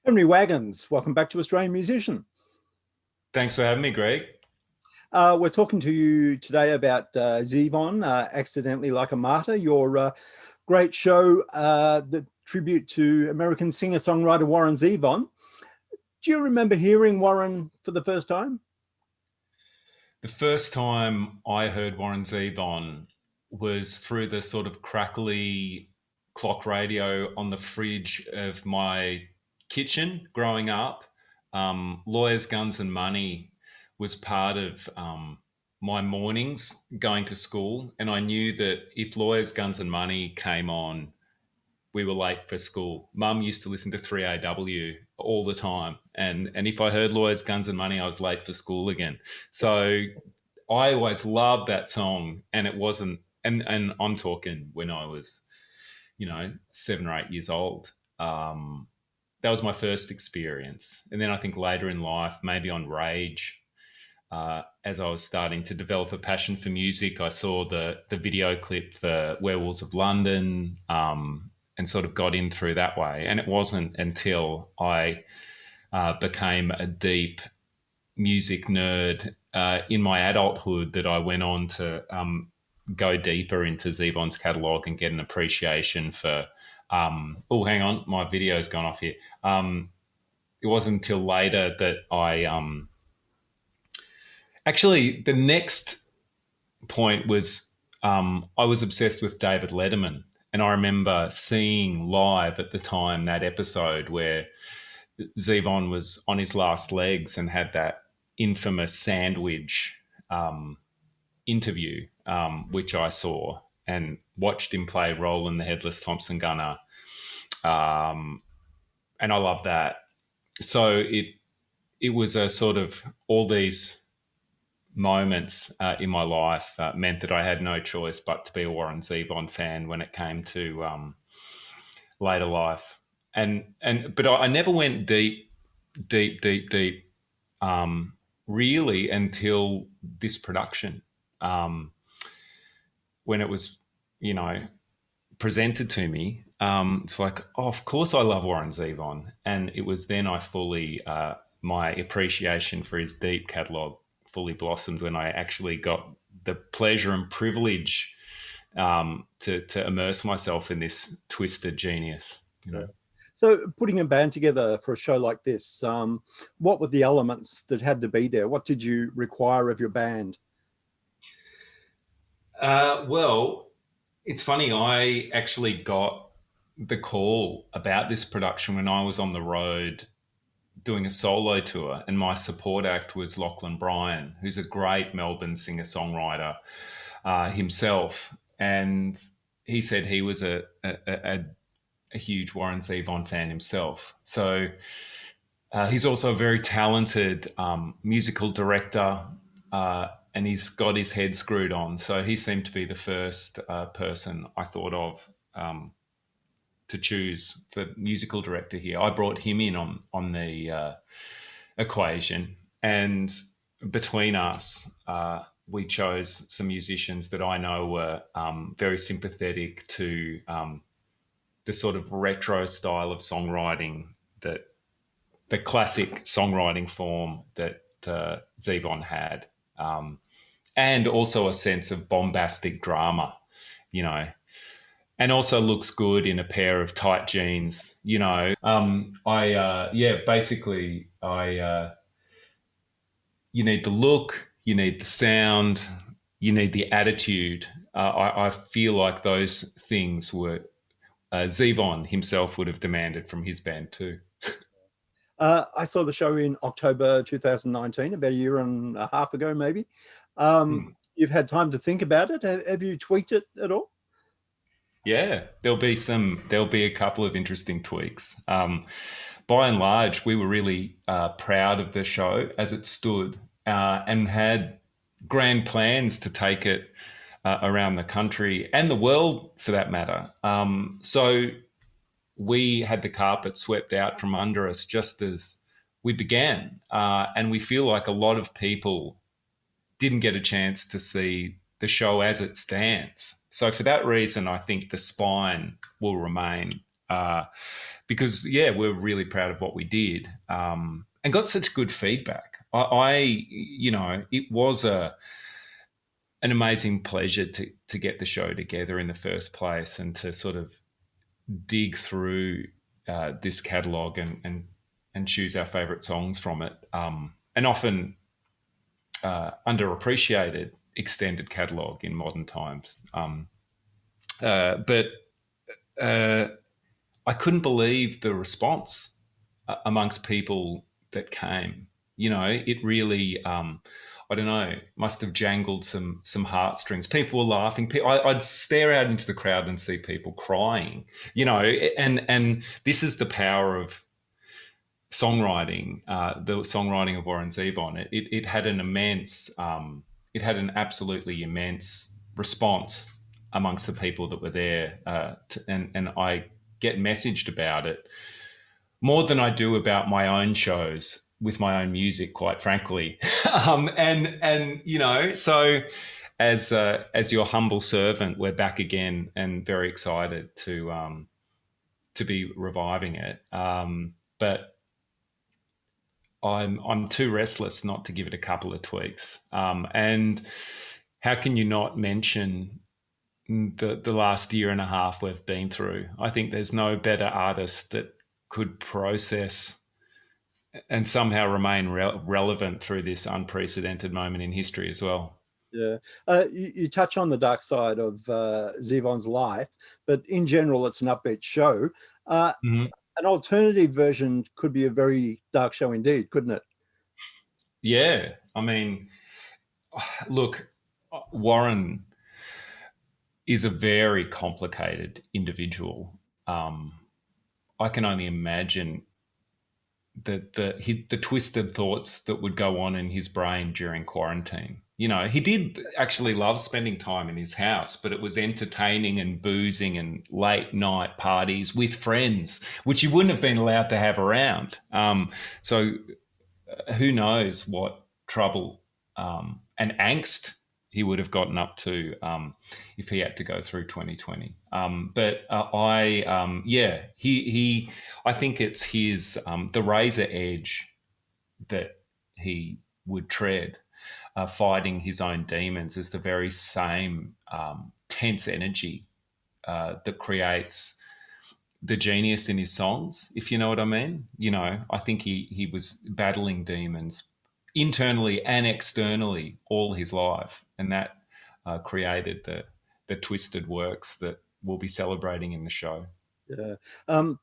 Henry Wagons, welcome back to Australian Musician. Thanks for having me, Greg. We're talking to you today about Zevon, Accidentally Like a Martyr, your great show, the tribute to American singer-songwriter Warren Zevon. Do you remember hearing Warren for the first time? The first time I heard Warren Zevon was through the sort of crackly clock radio on the fridge of my kitchen growing up. Lawyers, Guns and Money was part of my mornings going to school. And I knew that if Lawyers, Guns and Money came on, we were late for school. Mum used to listen to 3AW all the time. And if I heard Lawyers, Guns and Money, I was late for school again. So I always loved that song. And it wasn't, and I'm talking when I was, 7 or 8 years old. That was my first experience. And then I think later in life, maybe on Rage, as I was starting to develop a passion for music, I saw the video clip for Werewolves of London, and sort of got in through that way. And it wasn't until I became a deep music nerd in my adulthood that I went on to go deeper into Zevon's catalogue and get an appreciation for. Oh, hang on, my video's gone off here. It wasn't until later that I actually the next point was I was obsessed with David Letterman. And I remember seeing live at the time that episode where Zevon was on his last legs and had that infamous sandwich interview, which I saw and watched him play Roland the Headless Thompson Gunner. And I love that. So it was a sort of all these moments in my life meant that I had no choice but to be a Warren Zevon fan when it came to later life. But I never went deep, really until this production, when it was, presented to me. It's like, oh, of course I love Warren Zevon, and it was then I fully my appreciation for his deep catalogue fully blossomed when I actually got the pleasure and privilege to immerse myself in this twisted genius. So putting a band together for a show like this, what were the elements that had to be there? What did you require of your band? Well, it's funny. I actually got the call about this production when I was on the road doing a solo tour, and my support act was Lachlan Bryan, who's a great Melbourne singer-songwriter himself. And he said he was a huge Warren Zevon fan himself. So he's also a very talented musical director, and he's got his head screwed on. So he seemed to be the first person I thought of to choose for musical director here. I brought him in on the equation, and between us, we chose some musicians that I know were very sympathetic to the sort of retro style of songwriting, that the classic songwriting form that Zevon had, and also a sense of bombastic drama, and also looks good in a pair of tight jeans. Basically, you need the look, you need the sound, you need the attitude. I feel like those things were Zevon himself would have demanded from his band too. I saw the show in October 2019, about a year and a half ago, maybe. You've had time to think about it. Have you tweaked it at all? Yeah, there'll be a couple of interesting tweaks. By and large, we were really proud of the show as it stood, and had grand plans to take it around the country and the world, for that matter. So we had the carpet swept out from under us just as we began, and we feel like a lot of people didn't get a chance to see the show as it stands. So for that reason, I think the spine will remain because we're really proud of what we did, and got such good feedback. It was an amazing pleasure to get the show together in the first place, and to sort of dig through this catalogue and choose our favourite songs from it, and often underappreciated extended catalogue in modern times. But I couldn't believe the response amongst people that came. It really, I don't know, must have jangled some heartstrings. People were laughing. I'd stare out into the crowd and see people crying. And this is the power of songwriting, the songwriting of Warren Zevon. It had an immense, it had an absolutely immense response amongst the people that were there, and I get messaged about it more than I do about my own shows with my own music, quite frankly. So as your humble servant, we're back again and very excited to be reviving it. But I'm too restless not to give it a couple of tweaks. And how can you not mention the last year and a half we've been through? I think there's no better artist that could process and somehow remain relevant through this unprecedented moment in history as well. Yeah, you touch on the dark side of Zevon's life, but in general, it's an upbeat show. An alternative version could be a very dark show indeed, couldn't it? Yeah, I mean, look, Warren is a very complicated individual. I can only imagine the twisted thoughts that would go on in his brain during quarantine. He did actually love spending time in his house, but it was entertaining and boozing and late night parties with friends, which he wouldn't have been allowed to have around. So who knows what trouble and angst he would have gotten up to if he had to go through 2020. I think it's his the razor edge that he would tread, fighting his own demons, is the very same tense energy that creates the genius in his songs, if you know what I mean. I think he was battling demons internally and externally all his life, and that created the twisted works that we'll be celebrating in the show. Yeah,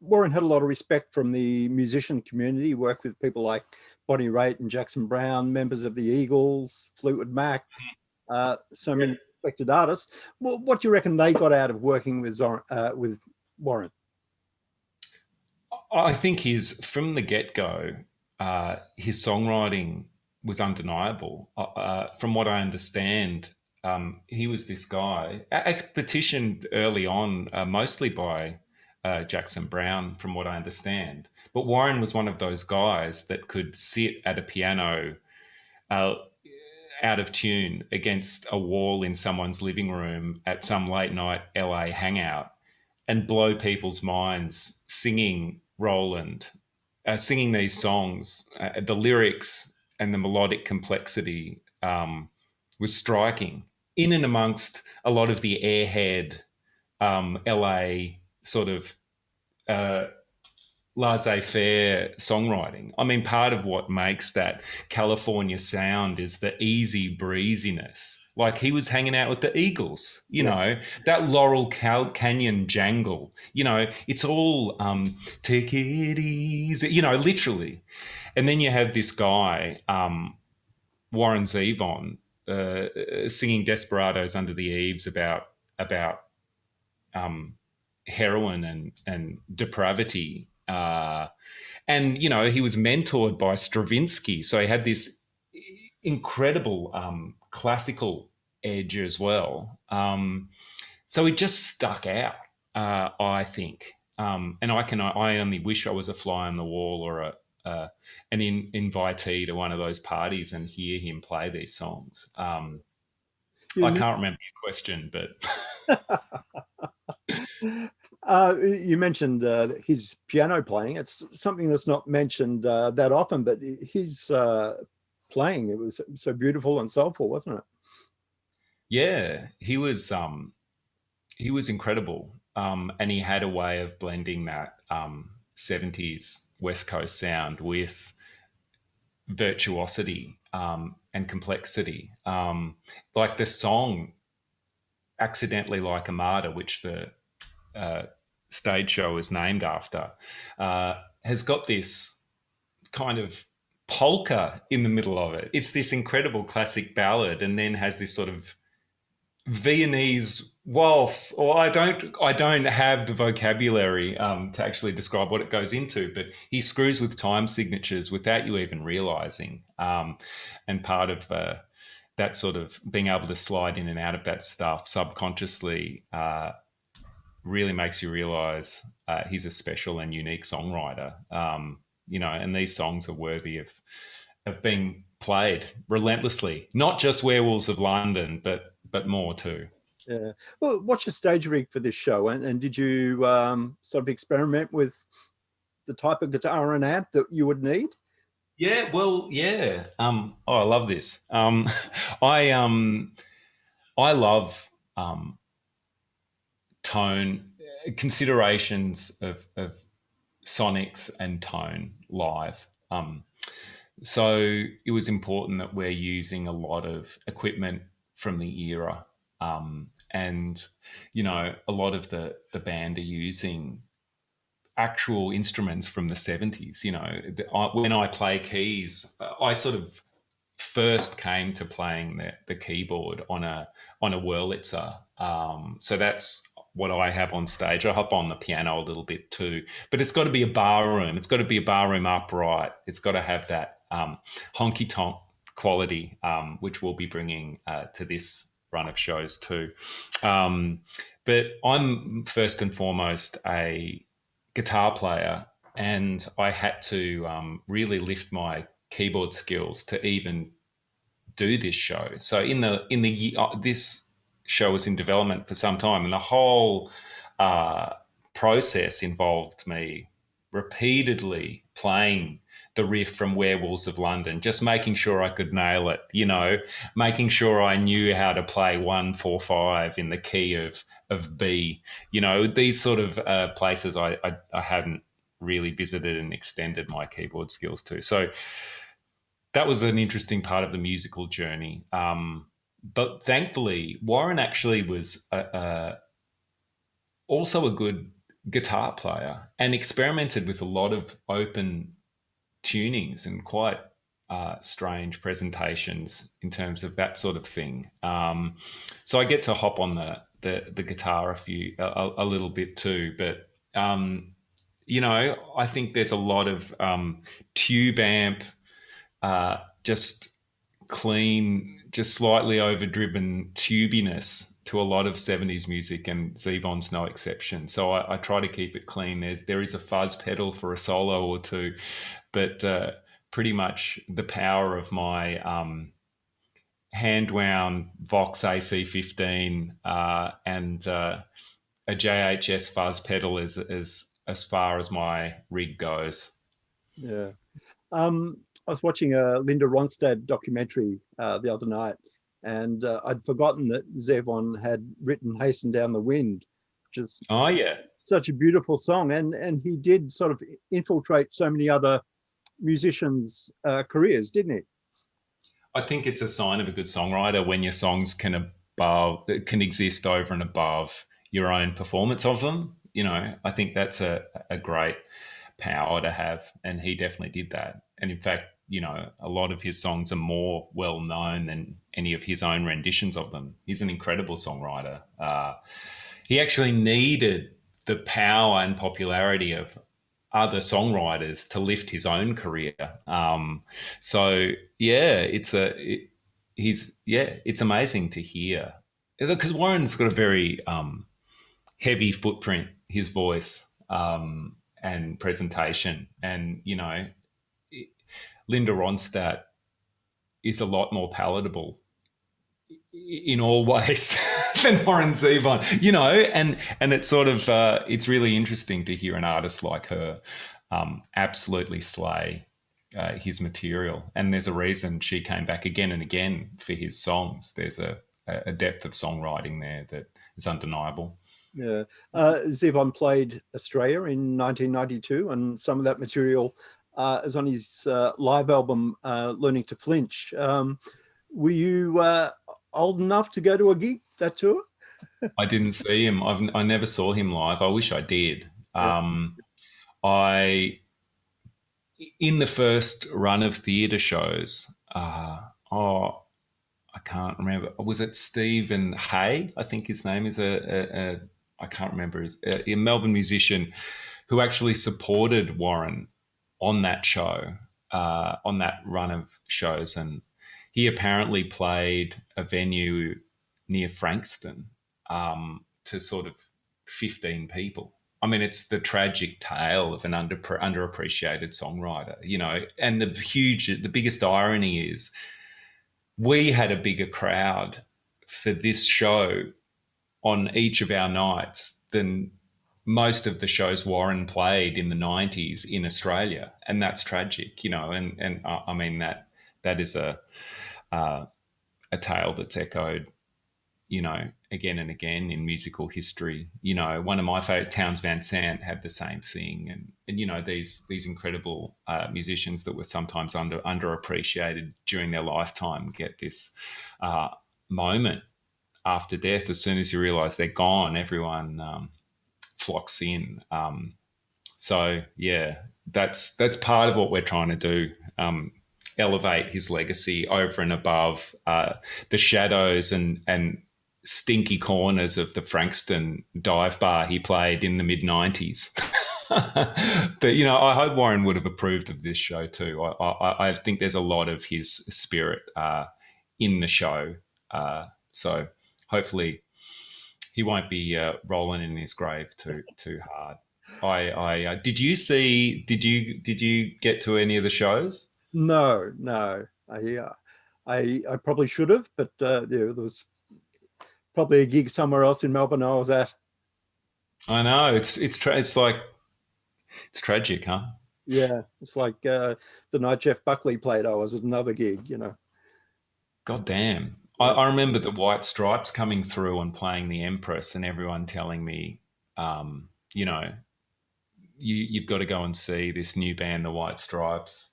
Warren had a lot of respect from the musician community. He worked with people like Bonnie Raitt and Jackson Browne, members of the Eagles, Fleetwood Mac, so many respected artists. Well, what do you reckon they got out of working with Warren? I think from the get-go, his songwriting was undeniable. From what I understand, he was this guy, petitioned early on, mostly by Jackson Browne, from what I understand. But Warren was one of those guys that could sit at a piano out of tune against a wall in someone's living room at some late night LA hangout and blow people's minds singing Roland, singing these songs. The lyrics and the melodic complexity was striking, in and amongst a lot of the airhead LA sort of laissez-faire songwriting. I mean, part of what makes that California sound is the easy breeziness. Like, he was hanging out with the Eagles, that Laurel Canyon jangle, it's all take it easy, literally. And then you have this guy, Warren Zevon, singing Desperados Under the Eaves about heroin and depravity. And, he was mentored by Stravinsky. So he had this incredible classical edge as well. So it just stuck out, I think. And I only wish I was a fly on the wall or an invitee to one of those parties and hear him play these songs. I can't remember your question, but... You mentioned his piano playing. It's something that's not mentioned that often, but his playing, it was so beautiful and soulful, wasn't it? Yeah, he was incredible, and he had a way of blending that 70s West Coast sound with virtuosity and complexity. Like the song "Accidentally Like a Martyr," which the uh, stage show is named after, has got this kind of polka in the middle of it. It's this incredible classic ballad, and then has this sort of Viennese waltz, or I don't have the vocabulary to actually describe what it goes into, but he screws with time signatures without you even realizing. And part of that sort of being able to slide in and out of that stuff subconsciously really makes you realize he's a special and unique songwriter. And these songs are worthy of being played relentlessly, not just Werewolves of London, but more too. Yeah. Well, what's your stage rig for this show? And did you sort of experiment with the type of guitar and amp that you would need? Yeah, well, yeah. I love this. I I love tone considerations of sonics and tone live. So it was important that we're using a lot of equipment from the era, and a lot of the band are using actual instruments from the 70s. When I play keys, I sort of first came to playing the keyboard on a Wurlitzer. So that's what I have on stage. I hop on the piano a little bit too, but it's got to be a bar room. It's got to be a bar room upright. It's got to have that honky tonk quality, which we'll be bringing to this run of shows too. But I'm first and foremost a guitar player, and I had to really lift my keyboard skills to even do this show. So this show was in development for some time, and the whole process involved me repeatedly playing the riff from Werewolves of London, just making sure I could nail it, making sure I knew how to play 1-4-5 in the key of B. These sort of places I hadn't really visited and extended my keyboard skills to. So that was an interesting part of the musical journey. But thankfully, Warren actually was also a good guitar player and experimented with a lot of open tunings and quite strange presentations in terms of that sort of thing. So I get to hop on the guitar a little bit too, but I think there's a lot of tube amp, just clean, just slightly overdriven tubiness to a lot of 70s music, and Zevon's no exception. So I try to keep it clean. There is a fuzz pedal for a solo or two, but pretty much the power of my hand wound Vox AC15 and a JHS fuzz pedal is as far as my rig goes. Yeah. I was watching a Linda Ronstadt documentary the other night, and I'd forgotten that Zevon had written "Hasten Down the Wind," which is Oh yeah, such a beautiful song, and he did sort of infiltrate so many other musicians' careers, didn't he? I think it's a sign of a good songwriter when your songs can exist over and above your own performance of them. I think that's a great power to have, and he definitely did that. And in fact, a lot of his songs are more well known than any of his own renditions of them. He's an incredible songwriter. He actually needed the power and popularity of other songwriters to lift his own career. So yeah, it's amazing to hear, because Warren's got a very heavy footprint, his voice and presentation, and Linda Ronstadt is a lot more palatable in all ways than Warren Zevon, and it's sort of it's really interesting to hear an artist like her absolutely slay his material. And there's a reason she came back again and again for his songs. There's a depth of songwriting there that is undeniable. Yeah. Zevon played Australia in 1992, and some of that material is on his live album, Learning to Flinch. Were you old enough to go to a gig, that tour? I didn't see him. I never saw him live. I wish I did. Yeah. I in the first run of theatre shows. I can't remember. Was it Stephen Hay? I think his name is I can't remember. A Melbourne musician who actually supported Warren on that show, on that run of shows, and he apparently played a venue near Frankston to sort of 15 people. I mean, it's the tragic tale of an underappreciated songwriter, and the biggest irony is we had a bigger crowd for this show on each of our nights than most of the shows Warren played in the 90s in Australia. And that's tragic, and I mean, that is a tale that's echoed, again and again in musical history. One of my favorite, Townes Van Sant, had the same thing. And these incredible musicians that were sometimes underappreciated during their lifetime get this moment after death. As soon as you realize they're gone, everyone flocks in. So yeah, that's part of what we're trying to do. Elevate his legacy over and above the shadows and stinky corners of the Frankston dive bar he played in the mid-90s. But, I hope Warren would have approved of this show too. I think there's a lot of his spirit in the show. So hopefully he won't be rolling in his grave too hard. Did you get to any of the shows? No. I probably should have, but there was probably a gig somewhere else in Melbourne I was at. I know, it's like, it's tragic, huh? Yeah, it's like the night Jeff Buckley played, I was at another gig, God damn. I remember the White Stripes coming through and playing the Empress, and everyone telling me, you've got to go and see this new band, the White Stripes.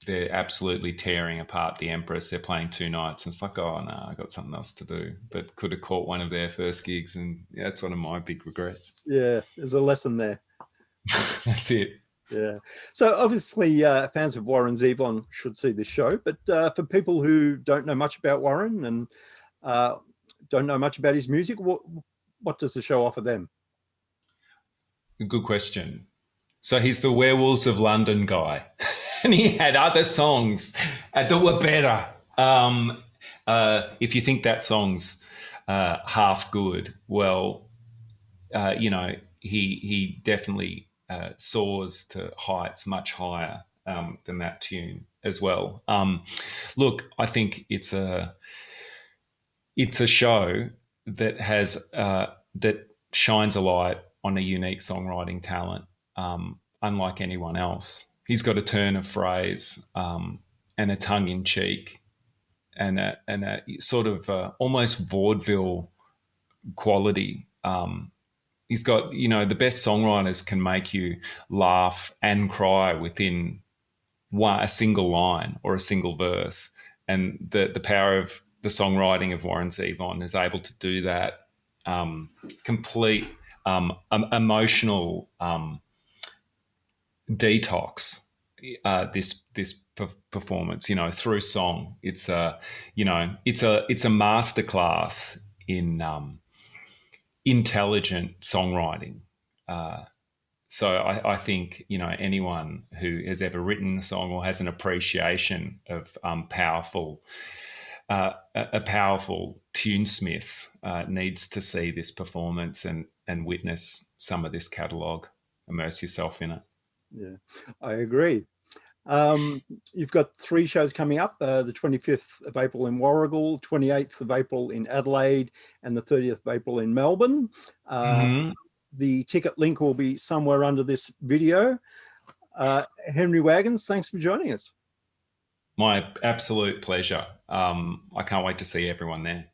They're absolutely tearing apart the Empress. They're playing 2 nights. And it's like, oh, no, I got something else to do. But could have caught one of their first gigs. And yeah, that's one of my big regrets. Yeah, there's a lesson there. That's it. Yeah. So obviously fans of Warren Zevon should see this show. But for people who don't know much about Warren and don't know much about his music, what does the show offer them? Good question. So he's the Werewolves of London guy. And he had other songs that were better. If you think that song's half good, well, he definitely soars to heights much higher than that tune as well. Look, I think it's a show that has that shines a light on a unique songwriting talent, unlike anyone else. He's got a turn of phrase and a tongue in cheek and a sort of almost vaudeville quality. He's got, the best songwriters can make you laugh and cry within a single line or a single verse. And the power of the songwriting of Warren Zevon is able to do that complete emotional detox this performance, through song. It's a masterclass in intelligent songwriting. So I think anyone who has ever written a song or has an appreciation of a powerful tunesmith needs to see this performance and witness some of this catalogue. Immerse yourself in it. Yeah, I agree. You've got 3 shows coming up, the 25th of April in Warragul, 28th of April in Adelaide, and the 30th of April in Melbourne. The ticket link will be somewhere under this video. Henry Wagons, thanks for joining us. My absolute pleasure. I can't wait to see everyone there.